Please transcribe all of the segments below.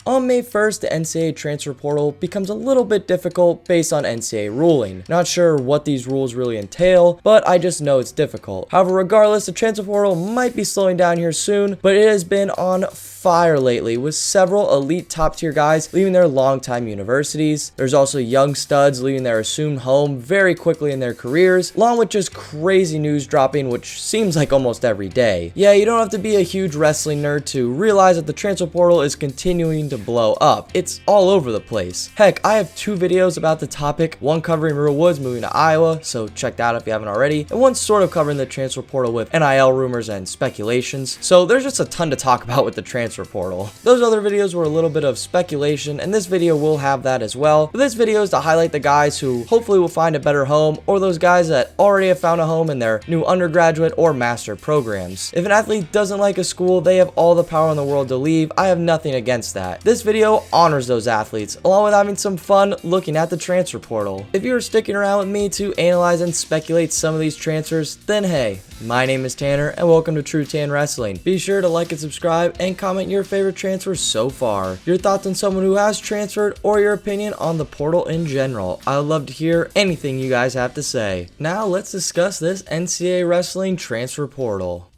On May 1st, the NCAA Transfer Portal becomes a little bit difficult based on NCAA ruling. Not sure what these rules really entail, but I just know it's difficult. However, regardless, the Transfer Portal might be slowing down here soon, but it has been on fire lately with several elite top tier guys leaving their longtime universities. There's also young studs leaving their assumed home very quickly in their careers, along with just crazy news dropping, which seems like almost every day. Yeah, you don't have to be a huge wrestling nerd to realize that the Transfer Portal is continuing to blow up. It's all over the place. Heck, I have 2 videos about the topic, one covering Real Woods moving to Iowa, so check that out if you haven't already, and one sort of covering the Transfer Portal with NIL rumors and speculations. So there's just a ton to talk about with the Transfer Portal. Those other videos were a little bit of speculation, and this video will have that as well. But this video is to highlight the guys who hopefully will find a better home, or those guys that already have found a home in their new undergraduate or master programs. If an athlete doesn't like a school, they have all the power in the world to leave. I have nothing against that. This video honors those athletes, along with having some fun looking at the Transfer Portal. If you're sticking around with me to analyze and speculate some of these transfers, then hey, my name is Tanner, and welcome to TrueTan Wrestling. Be sure to like and subscribe, and comment your favorite transfers so far, your thoughts on someone who has transferred, or your opinion on the portal in general. I would love to hear anything you guys have to say. Now let's discuss this NCAA Wrestling Transfer Portal.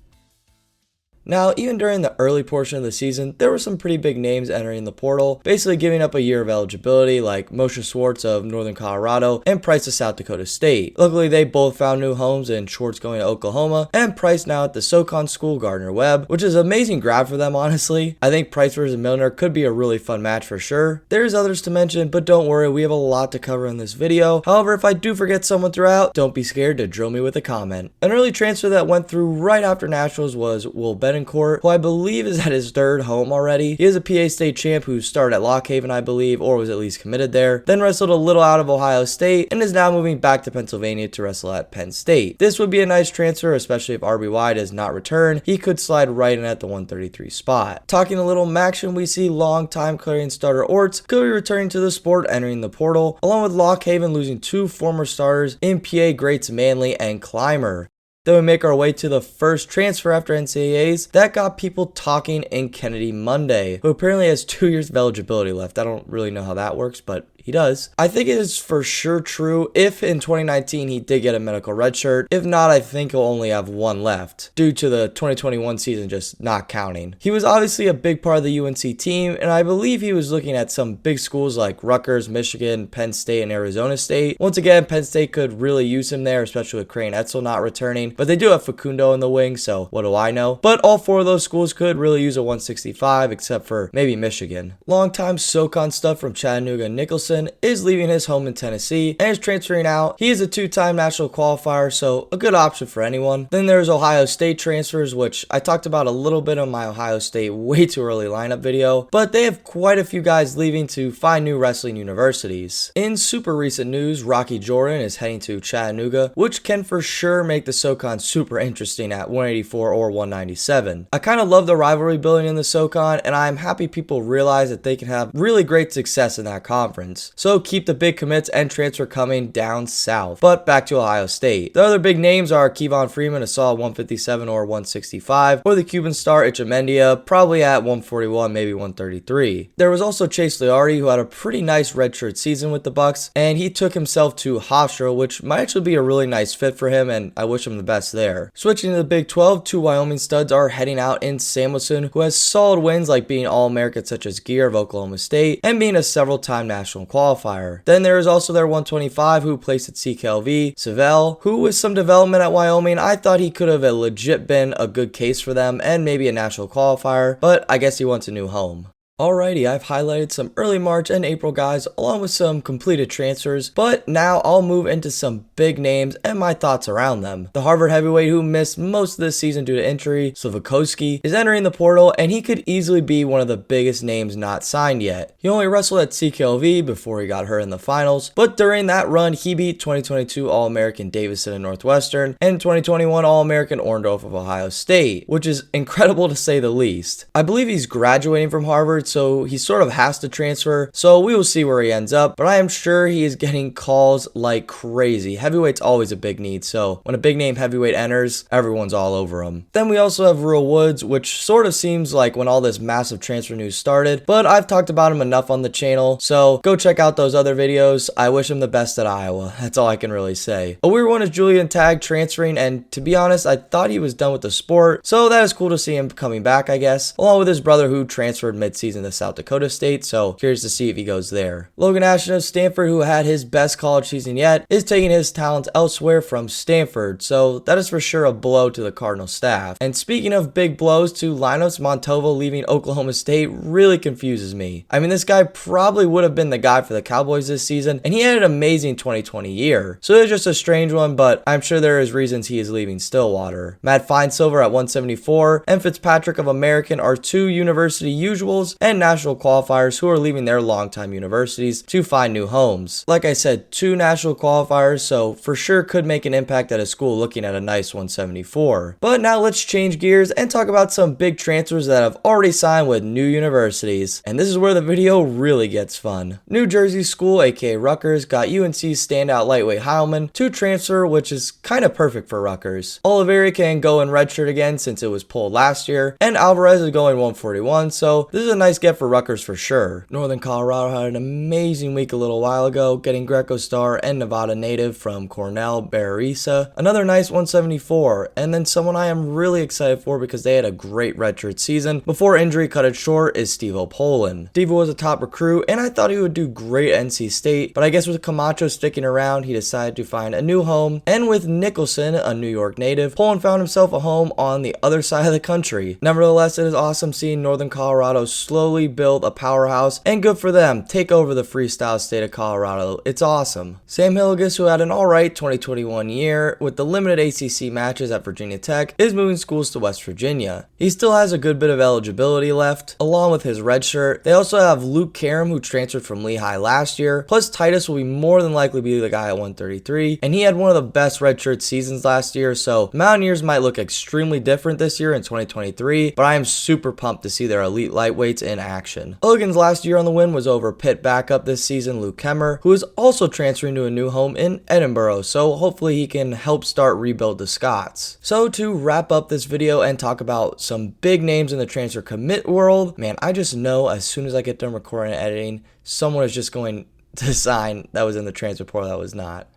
Now, even during the early portion of the season, there were some pretty big names entering the portal, basically giving up a year of eligibility, like Moshe Schwartz of Northern Colorado and Price of South Dakota State. Luckily, they both found new homes, and Schwartz going to Oklahoma, and Price now at the SoCon school Gardner-Webb, which is an amazing grab for them, honestly. I think Price versus Milner could be a really fun match for sure. There's others to mention, but don't worry, we have a lot to cover in this video. However, if I do forget someone throughout, don't be scared to drill me with a comment. An early transfer that went through right after Nationals was Will Betancourt, who I believe is at his 3rd home already. He is a PA State champ who started at Lock Haven, I believe, or was at least committed there, then wrestled a little out of Ohio State, and is now moving back to Pennsylvania to wrestle at Penn State. This would be a nice transfer, especially if RBY does not return. He could slide right in at the 133 spot. Talking a little Maction, we see long-time Clarion starter Orts could be returning to the sport, entering the portal, along with Lock Haven losing 2 former starters in PA greats Manley and Clymer. Then we make our way to the first transfer after NCAAs that got people talking in Kennedy Monday, who apparently has 2 years of eligibility left. I don't really know how that works, but he does. I think it is for sure true if in 2019 he did get a medical redshirt. If not, I think he'll only have 1 left due to the 2021 season just not counting. He was obviously a big part of the UNC team, and I believe he was looking at some big schools like Rutgers, Michigan, Penn State, and Arizona State. Once again, Penn State could really use him there, especially with Crane Etzel not returning, but they do have Facundo in the wing, so what do I know? But all 4 of those schools could really use a 165, except for maybe Michigan. Longtime SoCon stuff from Chattanooga Nicholson is leaving his home in Tennessee and is transferring out. He is a 2-time national qualifier, so a good option for anyone. Then there's Ohio State transfers, which I talked about a little bit on my Ohio State way too early lineup video, but they have quite a few guys leaving to find new wrestling universities. In super recent news, Rocky Jordan is heading to Chattanooga, which can for sure make the SoCon super interesting at 184 or 197. I kind of love the rivalry building in the SoCon, and I'm happy people realize that they can have really great success in that conference. So keep the big commits and transfer coming down south. But back to Ohio State. The other big names are Kevon Freeman, a solid 157 or 165, or the Cuban star Ichimendia, probably at 141, maybe 133. There was also Chase Liardi, who had a pretty nice redshirt season with the Bucks, and he took himself to Hofstra, which might actually be a really nice fit for him, and I wish him the best there. Switching to the Big 12, 2 Wyoming studs are heading out in Samuelson, who has solid wins like being All-American such as Gear of Oklahoma State, and being a several-time national qualifier. Then there is also their 125 who placed at CKLV, Savell, who with some development at Wyoming, I thought he could have legit been a good case for them and maybe a national qualifier, but I guess he wants a new home. Alrighty, I've highlighted some early March and April guys along with some completed transfers, but now I'll move into some big names and my thoughts around them. The Harvard heavyweight who missed most of this season due to injury, Slavikoski, is entering the portal, and he could easily be one of the biggest names not signed yet. He only wrestled at CKLV before he got hurt in the finals, but during that run he beat 2022 All-American Davison and Northwestern and 2021 All-American Orndorff of Ohio State, which is incredible to say the least. I believe he's graduating from Harvard, so he sort of has to transfer. So we will see where he ends up, but I am sure he is getting calls like crazy. Heavyweight's always a big need, so when a big name heavyweight enters, everyone's all over him. Then we also have Real Woods, which sort of seems like when all this massive transfer news started, but I've talked about him enough on the channel, so go check out those other videos. I wish him the best at Iowa. That's all I can really say. A weird one is Julian Tag transferring, and to be honest, I thought he was done with the sport, so that is cool to see him coming back, I guess, along with his brother who transferred mid-season to South Dakota State, so curious to see if he goes there. Logan Ashton of Stanford, who had his best college season yet, is taking his talents elsewhere from Stanford, so that is for sure a blow to the Cardinal staff. And speaking of big blows to Linus Montovo leaving Oklahoma State really confuses me. I mean, this guy probably would have been the guy for the Cowboys this season, and he had an amazing 2020 year, so it's just a strange one, but I'm sure there is reasons he is leaving Stillwater. Matt Finesilver at 174 and Fitzpatrick of American are two university usuals and national qualifiers who are leaving their longtime universities to find new homes. Like I said, two national qualifiers, so for sure could make an impact at a school looking at a nice 174. But now let's change gears and talk about some big transfers that have already signed with new universities. And this is where the video really gets fun. New Jersey school, aka Rutgers, got UNC's standout lightweight Heilman to transfer, which is kind of perfect for Rutgers. Oliveira can go in redshirt again since it was pulled last year, and Alvarez is going 141, so this is a nice get for Rutgers for sure. Northern Colorado had an amazing week a little while ago, getting Greco star and Nevada native from Cornell, Bararisa, another nice 174, and then someone I am really excited for because they had a great redshirt season before injury cut it short is Steve Poland. Steve was a top recruit, and I thought he would do great at NC State, but I guess with Camacho sticking around, he decided to find a new home, and with Nicholson, a New York native, Poland found himself a home on the other side of the country. Nevertheless, it is awesome seeing Northern Colorado slowly build a powerhouse, and good for them, take over the freestyle state of Colorado. It's awesome. Sam Hilligus, who had an alright 2021 year with the limited ACC matches at Virginia Tech, is moving schools to West Virginia. He still has a good bit of eligibility left, along with his red shirt. They also have Luke Karam, who transferred from Lehigh last year, plus Titus will be more than likely be the guy at 133, and he had one of the best redshirt seasons last year, so the Mountaineers might look extremely different this year in 2023, but I am super pumped to see their elite lightweights in action. Illigan's last year on the win was over Pitt backup this season, Luke Kemmer, who is also transferring to a new home in Edinburgh, so hopefully he can help start rebuild the Scots. So to wrap up this video and talk about some big names in the transfer commit world, man, I just know as soon as I get done recording and editing, someone is just going to sign that was in the transfer portal that was not.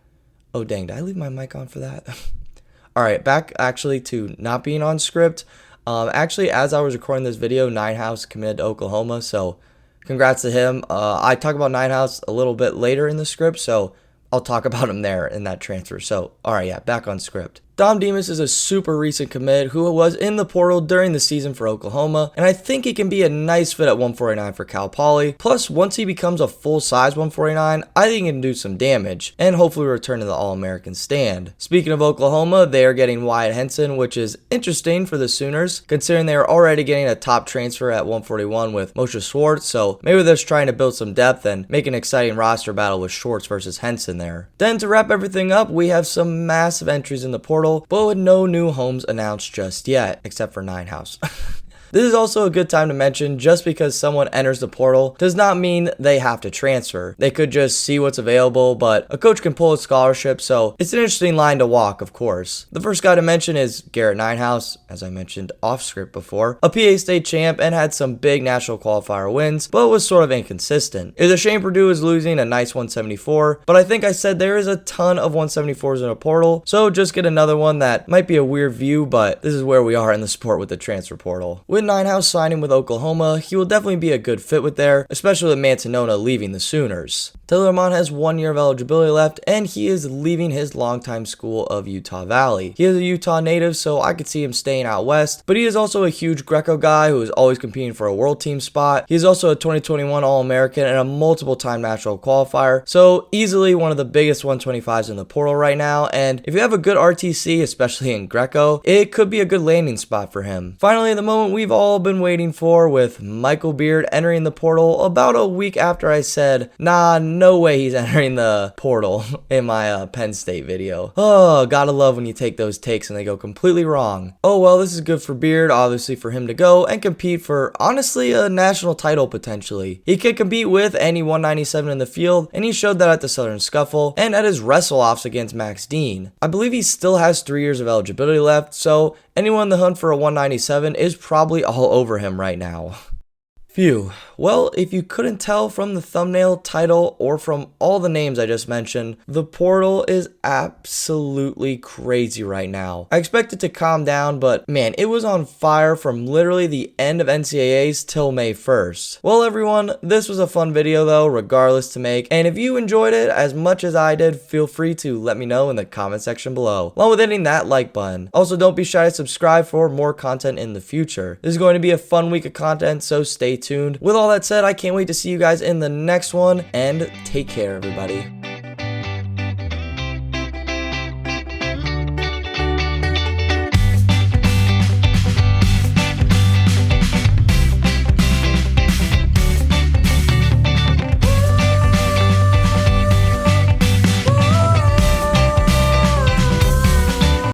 Oh dang, did I leave my mic on for that? Alright, back actually to not being on script. Actually, as I was recording this video, Ninehouse committed to Oklahoma, so congrats to him. I talk about Ninehouse a little bit later in the script, so I'll talk about him there in that transfer. So, alright, yeah, back on script. Dom Demas is a super recent commit who was in the portal during the season for Oklahoma, and I think he can be a nice fit at 149 for Cal Poly. Plus, once he becomes a full-size 149, I think he can do some damage, and hopefully return to the All-American stand. Speaking of Oklahoma, they are getting Wyatt Henson, which is interesting for the Sooners, considering they are already getting a top transfer at 141 with Moshe Schwartz, so maybe they're just trying to build some depth and make an exciting roster battle with Schwartz versus Henson there. Then to wrap everything up, we have some massive entries in the portal, but with no new homes announced just yet, except for Ninehouse. This is also a good time to mention, just because someone enters the portal does not mean they have to transfer. They could just see what's available, but a coach can pull a scholarship, so it's an interesting line to walk, of course. The first guy to mention is Garrett Ninehouse, as I mentioned off script before, a PA state champ and had some big national qualifier wins, but was sort of inconsistent. It's a shame Purdue is losing a nice 174, but I think I said there is a ton of 174s in a portal, so just get another one that might be a weird view, but this is where we are in the sport with the transfer portal. With Ninehouse signing with Oklahoma, he will definitely be a good fit with there, especially with Mantanona leaving the Sooners. Taylor Lamont has 1 year of eligibility left, and he is leaving his longtime school of Utah Valley. He is a Utah native, so I could see him staying out west, but he is also a huge Greco guy who is always competing for a world team spot. He is also a 2021 All-American and a multiple-time national qualifier, so easily one of the biggest 125s in the portal right now, and if you have a good RTC, especially in Greco, it could be a good landing spot for him. Finally, at the moment, we've all been waiting for, with Michael Beard entering the portal about a week after I said, nah, no way he's entering the portal in my Penn State video. Oh, gotta love when you take those takes and they go completely wrong. Oh well, this is good for Beard, obviously, for him to go and compete for, honestly, a national title potentially. He could compete with any 197 in the field, and he showed that at the Southern Scuffle and at his wrestle-offs against Max Dean. I believe he still has 3 years of eligibility left, so anyone in the hunt for a 197 is probably all over him right now. Phew. Well, if you couldn't tell from the thumbnail, title, or from all the names I just mentioned, the portal is absolutely crazy right now. I expect it to calm down, but man, it was on fire from literally the end of NCAAs till May 1st. Well, everyone, this was a fun video though, regardless to make, and if you enjoyed it as much as I did, feel free to let me know in the comment section below, along with hitting that like button. Also, don't be shy to subscribe for more content in the future. This is going to be a fun week of content, so stay tuned. With all that said, I can't wait to see you guys in the next one, and take care, everybody.